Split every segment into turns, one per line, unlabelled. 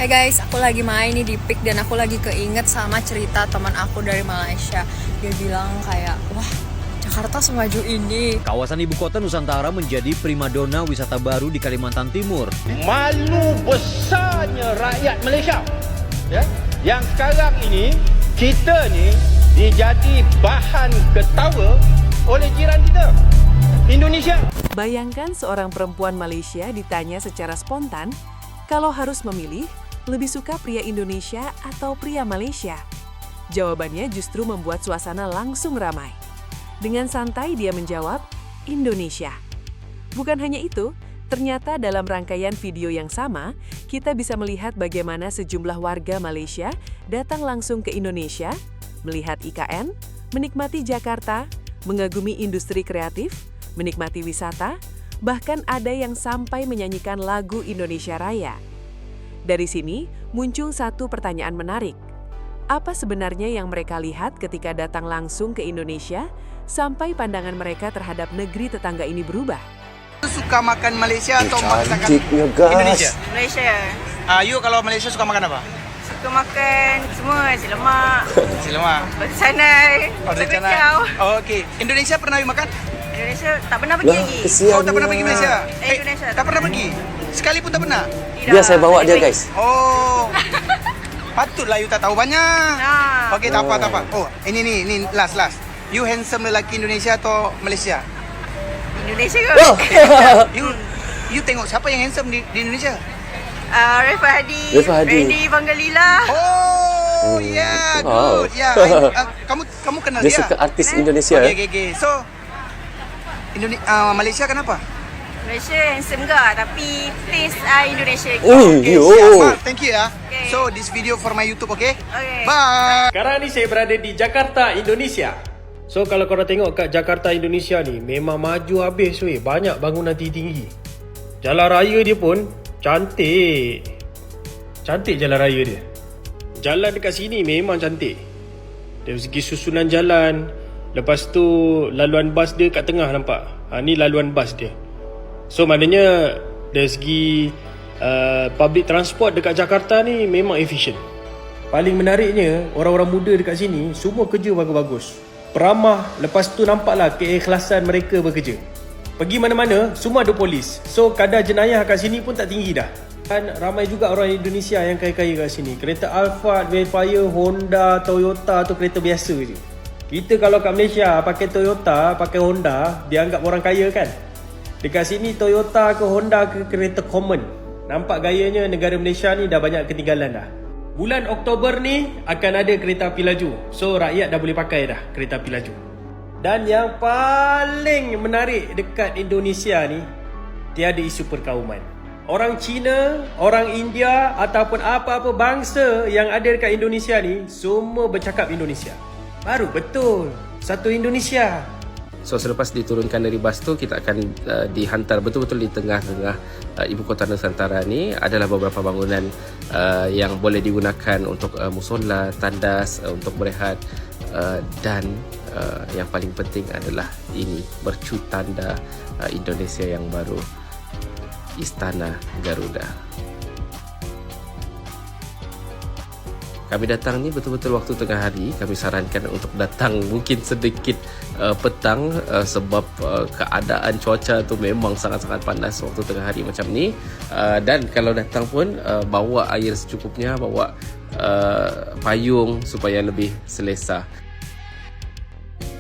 Hai guys, aku lagi main nih di PIK dan aku lagi keinget sama cerita teman aku dari Malaysia. Dia bilang kayak, wah Jakarta semaju ini.
Kawasan ibu kota Nusantara menjadi primadona wisata baru di Kalimantan Timur.
Malu besarnya rakyat Malaysia, ya, yang sekarang ini kita ni dijadi bahan ketawa oleh jiran kita, Indonesia.
Bayangkan seorang perempuan Malaysia ditanya secara spontan, kalau harus memilih, lebih suka pria Indonesia atau pria Malaysia? Jawabannya justru membuat suasana langsung ramai. Dengan santai dia menjawab, Indonesia. Bukan hanya itu, ternyata dalam rangkaian video yang sama, kita bisa melihat bagaimana sejumlah warga Malaysia datang langsung ke Indonesia, melihat IKN, menikmati Jakarta, mengagumi industri kreatif, menikmati wisata, bahkan ada yang sampai menyanyikan lagu Indonesia Raya. Dari sini, muncul satu pertanyaan menarik. Apa sebenarnya yang mereka lihat ketika datang langsung ke Indonesia, sampai pandangan mereka terhadap negeri tetangga ini berubah?
Suka makan Malaysia atau masakan Indonesia?
Malaysia.
You kalau Malaysia suka makan apa?
Suka makan semua, nasi lemak,
Nasi lemak.
roti canai,
Roti
kuih
canai.
ciau.
Oh, okey. Indonesia pernah you makan?
Indonesia tak pernah pergi lagi.
Oh, tak pernah pergi Malaysia?
Indonesia
tak pernah pergi? Sekalipun tak pernah?
Tidak.
Biar saya bawa dia guys.
Oh. Patutlah you tak tahu banyak.
Nah.
Okey, tak apa, tak apa. Oh, ini last. You handsome lelaki Indonesia atau Malaysia?
Indonesia ke?
You tengok siapa yang handsome di Indonesia?
Refa Hadi, Randy Pangalila.
Oh, yeah,
Wow.
good. Yeah, kamu kenal
Dia
dia?
suka artis Indonesia.
Okay. So, Malaysia kenapa?
Malaysia handsome ke? Tapi taste Indonesia.
Okay,
Yo.
siap, Mak. Thank you ya.
Okay.
So, this video for my YouTube, okay?
Okay.
Bye.
Sekarang ni saya berada di Jakarta, Indonesia. So kalau korang tengok kat Jakarta, Indonesia ni memang maju habis weh. Banyak bangunan tinggi-tinggi. Jalan raya dia pun cantik. Cantik jalan raya dia. Jalan dekat sini memang cantik. Dari segi susunan jalan. Lepas tu laluan bas dia kat tengah nampak. Ni laluan bas dia. So maknanya dari segi public transport dekat Jakarta ni memang efisien. Paling menariknya, orang-orang muda dekat sini semua kerja bagus-bagus. Peramah, lepas tu nampaklah keikhlasan mereka bekerja. Pergi mana-mana, semua ada polis. So kadar jenayah kat sini pun tak tinggi dah. Dan ramai juga orang Indonesia yang kaya-kaya kat sini. Kereta Alphard, Velfire, Honda, Toyota tu kereta biasa je. Kita kalau kat Malaysia pakai Toyota, pakai Honda, dianggap orang kaya kan? Dekat sini Toyota ke Honda ke kereta common. Nampak gayanya negara Malaysia ni dah banyak ketinggalan dah. Bulan Oktober ni akan ada kereta api laju. So rakyat dah boleh pakai dah kereta api laju. Dan yang paling menarik dekat Indonesia ni, tiada isu perkauman. Orang Cina, orang India ataupun apa-apa bangsa yang ada dekat Indonesia ni semua bercakap Indonesia. Baru betul satu Indonesia.
So selepas diturunkan dari bas tu, kita akan dihantar betul-betul di tengah-tengah ibu kota Nusantara ni. Adalah beberapa bangunan yang boleh digunakan untuk musola, tandas, untuk berehat, dan yang paling penting adalah ini, mercu tanda Indonesia yang baru, Istana Garuda. Kami datang ni betul-betul waktu tengah hari. Kami sarankan untuk datang mungkin sedikit petang sebab keadaan cuaca tu memang sangat-sangat panas waktu tengah hari macam ni. Dan kalau datang pun bawa air secukupnya, bawa payung supaya lebih selesa.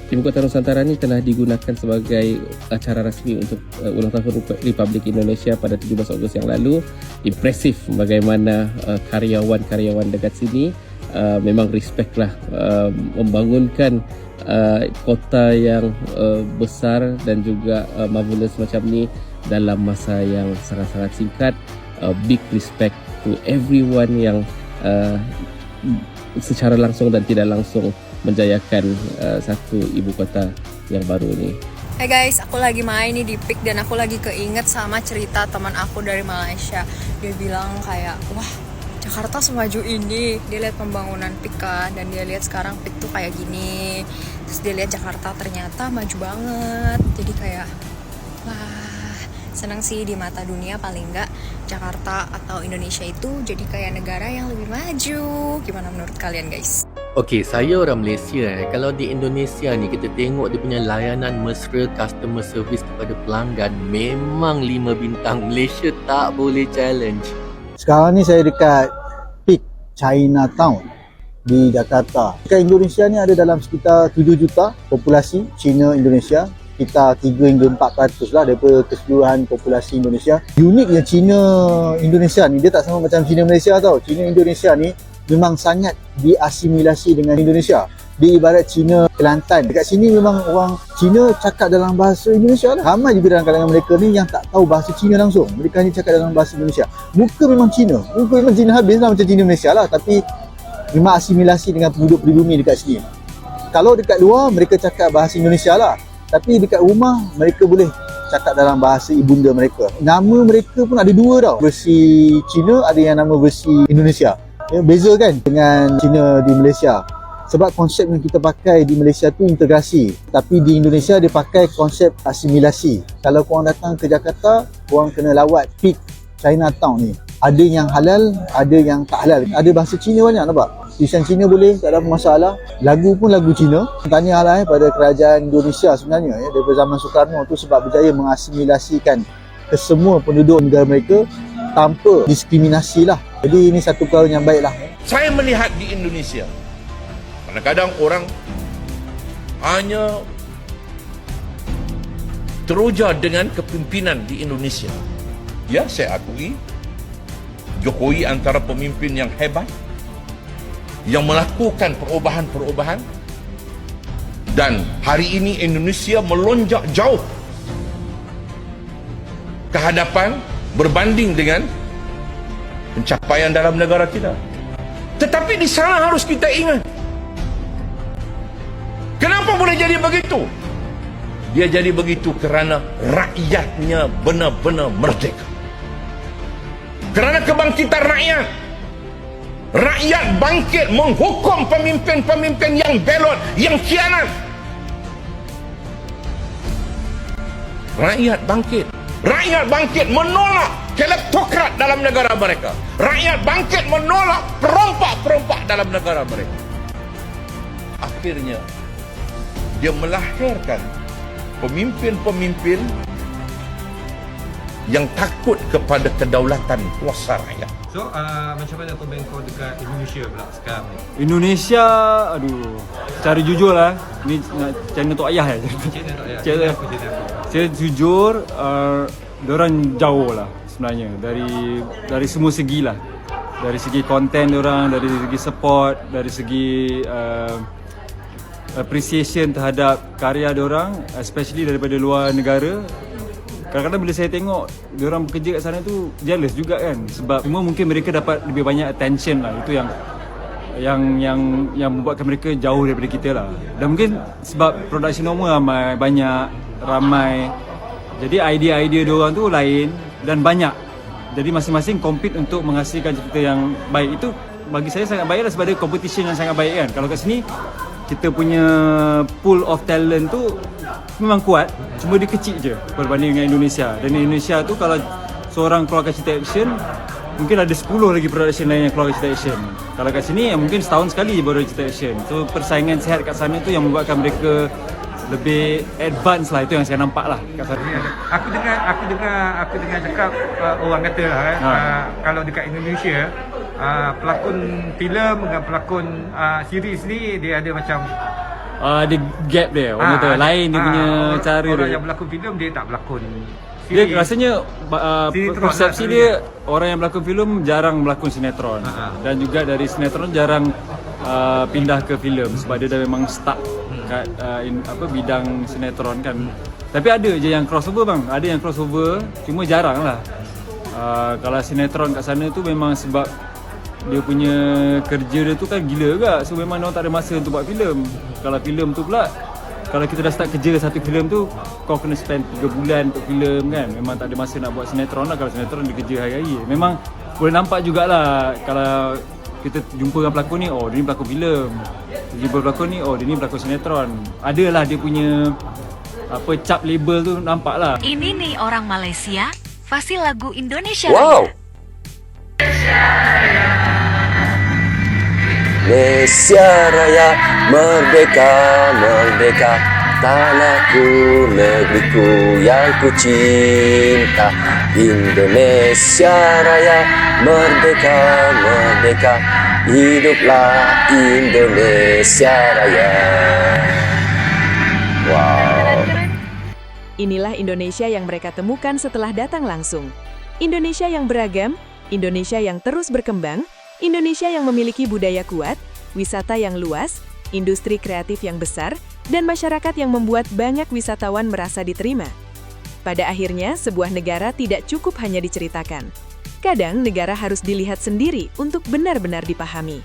Ibu kota Nusantara ni telah digunakan sebagai acara rasmi untuk ulang tahun Republik Indonesia pada 17 Ogos yang lalu. Impresif bagaimana karyawan-karyawan dekat sini memang respect lah, membangunkan kota yang besar dan juga marvelous macam ni dalam masa yang sangat-sangat singkat. Big respect to everyone yang secara langsung dan tidak langsung menjayakan satu ibu kota yang baru ni.
Hai guys, aku lagi main nih di PIK dan aku lagi keinget sama cerita teman aku dari Malaysia. Dia bilang kayak, wah Jakarta semaju ini. Dia lihat pembangunan PIK kan, dan dia lihat sekarang PIK tuh kayak gini. Terus dia lihat Jakarta ternyata maju banget. Jadi kayak, wah seneng sih di mata dunia paling enggak Jakarta atau Indonesia itu jadi kayak negara yang lebih maju. Gimana menurut kalian guys?
Okey, saya orang Malaysia. Kalau di Indonesia ni kita tengok dia punya layanan mesra customer service kepada pelanggan memang 5 bintang. Malaysia tak boleh challenge.
Sekarang ni saya dekat Peak Chinatown di Jakarta. Dekat Indonesia ni ada dalam sekitar 7 juta populasi Cina Indonesia. Kita 3 hingga 4% lah daripada keseluruhan populasi Indonesia. Uniknya Cina Indonesia ni dia tak sama macam Cina Malaysia tau. Cina Indonesia ni memang sangat diasimilasi dengan Indonesia. Dia ibarat Cina Kelantan. Dekat sini memang orang Cina cakap dalam bahasa Indonesia lah. Ramai juga dalam kalangan mereka ni yang tak tahu bahasa Cina langsung. Mereka hanya cakap dalam bahasa Indonesia. Muka memang Cina. Muka memang Cina habis lah macam Cina Malaysia lah. Tapi memang asimilasi dengan penduduk pribumi dekat sini. Kalau dekat luar mereka cakap bahasa Indonesia lah. Tapi dekat rumah mereka boleh cakap dalam bahasa ibunda mereka. Nama mereka pun ada 2 tau. Versi Cina, ada yang nama versi Indonesia. Ya, beza kan dengan Cina di Malaysia. Sebab konsep yang kita pakai di Malaysia tu integrasi. Tapi di Indonesia dia pakai konsep asimilasi. Kalau korang datang ke Jakarta, korang kena lawat Peak Chinatown ni. Ada yang halal, ada yang tak halal. Ada bahasa Cina banyak nampak. Tulisan Cina boleh, tak ada masalah. Lagu pun lagu Cina. Tahniahlah pada kerajaan Indonesia sebenarnya ya, daripada zaman Soekarno tu sebab berjaya mengasimilasikan ke semua penduduk negara mereka tanpa diskriminasi lah. Jadi ini satu perkara yang baik lah.
Saya melihat di Indonesia, kadang-kadang orang hanya teroja dengan kepimpinan di Indonesia. Ya, saya akui Jokowi antara pemimpin yang hebat, yang melakukan perubahan-perubahan, dan hari ini Indonesia melonjak jauh ke hadapan berbanding dengan pencapaian dalam negara kita. Tetapi di sana harus kita ingat, kenapa boleh jadi begitu? Dia jadi begitu kerana rakyatnya benar-benar merdeka. Kerana kebangkitan rakyat. Rakyat bangkit menghukum pemimpin-pemimpin yang belot, yang khianat. Rakyat bangkit. Rakyat bangkit menolak kleptokrat dalam negara mereka. Rakyat bangkit menolak perompak-perompak dalam negara mereka. Akhirnya, dia melahirkan pemimpin-pemimpin yang takut kepada kedaulatan kuasa rakyat.
So, macam mana komen kau dekat Indonesia pula sekarang ni?
Indonesia, aduh, secara jujur lah, ni channel Tok Ayah
Channel
saya jujur, diorang jauh lah sebenarnya dari semua segi lah. Dari segi konten diorang, dari segi support, dari segi appreciation terhadap karya diorang, especially daripada luar negara. Kadang-kadang bila saya tengok diorang bekerja kat sana tu jealous juga kan, sebab cuma mungkin mereka dapat lebih banyak attention lah. Itu yang membuatkan mereka jauh daripada kita lah. Dan mungkin sebab production normal ramai, jadi idea-idea diorang tu lain dan banyak. Jadi masing-masing compete untuk menghasilkan cerita yang baik. Itu bagi saya sangat baik lah sebab ada competition yang sangat baik kan. Kalau kat sini kita punya pool of talent tu memang kuat, cuma dia kecil je berbanding dengan Indonesia. Dan Indonesia tu kalau seorang keluarkan cerita action, mungkin ada 10 lagi production lain yang keluarkan cerita action. Kalau kat sini mungkin setahun sekali baru ada cerita action. So persaingan sihat kat sana tu yang membuatkan mereka lebih advance lah. Itu yang saya nampak lah kat sana.
Aku dengar cakap orang kata lah kalau dekat Indonesia pelakon filem dengan pelakon series ni dia ada macam
ada gap dia, orang kata lain dia punya cara
orang
dia.
yang berlakon filem dia tak berlakon
Dia rasanya persepsi dia orang yang berlakon filem jarang berlakon sinetron. Dan juga dari sinetron jarang pindah ke filem sebab dia dah memang stuck kat bidang sinetron kan. Tapi ada je yang crossover bang, ada yang crossover, cuma jarang lah. Kalau sinetron kat sana tu memang sebab dia punya kerja dia tu kan gila juga. So memang orang tak ada masa untuk buat filem. Kalau filem tu pula, kalau kita dah start kerja satu filem tu, kau kena spend 3 bulan untuk filem kan. Memang tak ada masa nak buat sinetron lah. Kalau sinetron dia kerja hari-hari. Memang boleh nampak jugalah kalau kita jumpa dengan pelakon ni, oh dia ni pelakon filem. Jumpa pelakon ni, oh dia ni pelakon sinetron. Adalah dia punya cap label tu nampak lah.
Ini nih orang Malaysia, fasih lagu Indonesia
Wow.
Raya.
Indonesia Raya, merdeka, merdeka, tanahku, negeriku yang ku cinta. Indonesia Raya, merdeka, merdeka, hiduplah Indonesia Raya. Wow.
Inilah Indonesia yang mereka temukan setelah datang langsung. Indonesia yang beragam, Indonesia yang terus berkembang, Indonesia yang memiliki budaya kuat, wisata yang luas, industri kreatif yang besar, dan masyarakat yang membuat banyak wisatawan merasa diterima. Pada akhirnya, sebuah negara tidak cukup hanya diceritakan. Kadang negara harus dilihat sendiri untuk benar-benar dipahami.